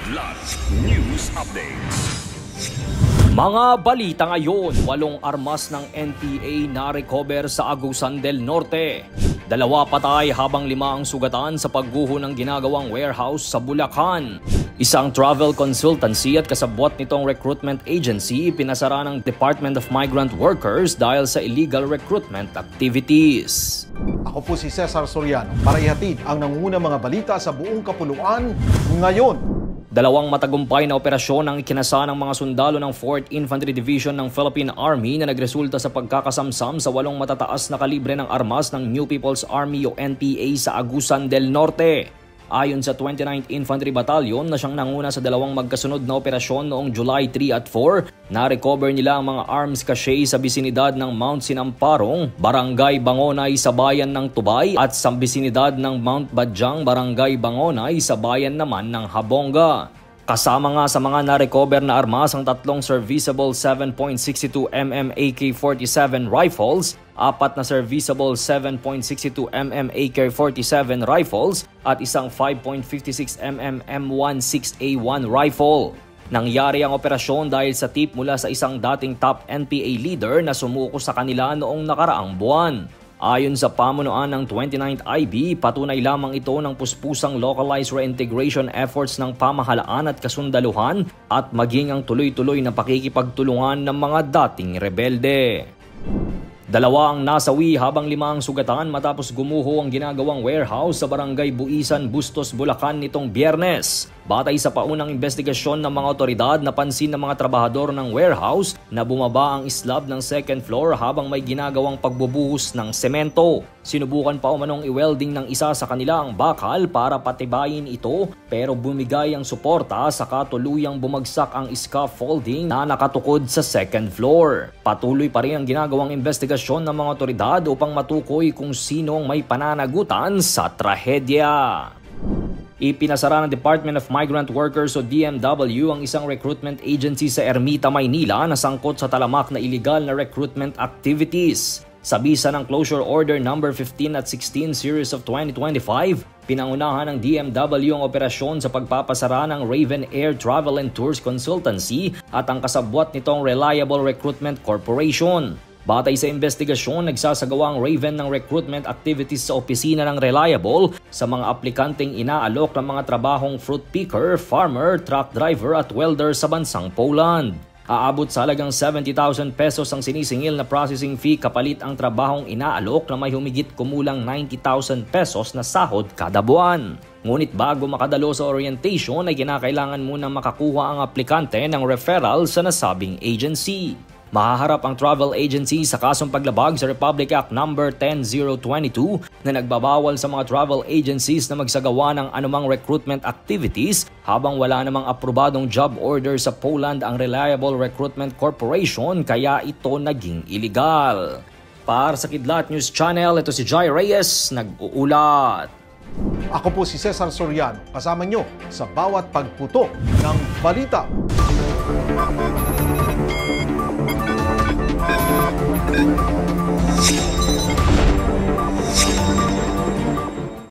Kidlat News Updates. Mga balita ngayon, 8 armas ng NPA na-recover sa Agusan del Norte. 2 patay habang 5 ang sugatan sa pagguho ng ginagawang warehouse sa Bulacan. Isang travel consultancy at kasabwat nitong recruitment agency pinasara ng Department of Migrant Workers dahil sa illegal recruitment activities. Ako po si Cesar Soriano para ihatid ang nangungunang mga balita sa buong kapuluan ngayon. 2 matagumpay na operasyon ang ikinasa ng mga sundalo ng 4th Infantry Division ng Philippine Army na nagresulta sa pagkakasamsam sa 8 matataas na kalibre ng armas ng New People's Army o NPA sa Agusan del Norte. Ayon sa 29th Infantry Battalion na siyang nanguna sa 2 magkasunod na operasyon noong July 3 at 4, na-recover nila ang mga arms cache sa bisinidad ng Mount Sinamparong, Barangay Bangonay sa bayan ng Tubay at sa bisinidad ng Mount Badyang, Barangay Bangonay sa bayan naman ng Habonga. Kasama nga sa mga na-recover na armas ang 3 serviceable 7.62mm AK-47 rifles, 4 na serviceable 7.62mm AK-47 rifles at isang 5.56mm M16A1 rifle. Nangyari ang operasyon dahil sa tip mula sa isang dating top NPA leader na sumuko sa kanila noong nakaraang buwan. Ayon sa pamunuan ng 29th IB, patunay lamang ito ng puspusang localized reintegration efforts ng pamahalaan at kasundaluhan at maging ang tuloy-tuloy na pakikipagtulungan ng mga dating rebelde. 2 ang nasawi habang 5 ang sugatan matapos gumuho ang ginagawang warehouse sa Barangay Buisan, Bustos, Bulacan nitong Biyernes. Batay sa paunang investigasyon ng mga otoridad, napansin ng mga trabahador ng warehouse na bumaba ang slab ng 2nd floor habang may ginagawang pagbubuhos ng semento. Sinubukan pa umanong i-welding ng isa sa kanila ang bakal para patibayin ito pero bumigay ang suporta saka tuluyang bumagsak ang scaffolding na nakatukod sa 2nd floor. Patuloy pa rin ang ginagawang investigasyon ng mga otoridad upang matukoy kung sino ang may pananagutan sa trahedya. Ipinasara ng Department of Migrant Workers o DMW ang isang recruitment agency sa Ermita, Maynila na sangkot sa talamak na illegal na recruitment activities. Sa bisa ng Closure Order No. 15 at 16 Series of 2025, pinangunahan ng DMW ang operasyon sa pagpapasara ng Raven Air Travel and Tours Consultancy at ang kasabwat nitong Reliable Recruitment Corporation. Batay sa investigasyon, nagsasagawa ang Raven ng recruitment activities sa opisina ng Reliable sa mga aplikanteng inaalok ng mga trabahong fruit picker, farmer, truck driver at welder sa bansang Poland. Aabot sa halagang 70,000 pesos ang sinisingil na processing fee kapalit ang trabahong inaalok na may humigit kumulang 90,000 pesos na sahod kada buwan. Ngunit bago makadalo sa orientation ay kinakailangan munang makakuha ang aplikante ng referral sa nasabing agency. Mahaharap ang travel agency sa kasong paglabag sa Republic Act No. 10022 na nagbabawal sa mga travel agencies na magsagawa ng anumang recruitment activities habang wala namang aprobadong job order sa Poland ang Reliable Recruitment Corporation kaya ito naging illegal. Para sa Kidlat News Channel, ito si Jai Reyes, nag-uulat. Ako po si Cesar Soriano, kasama nyo sa bawat pagputo ng balita. Thank you.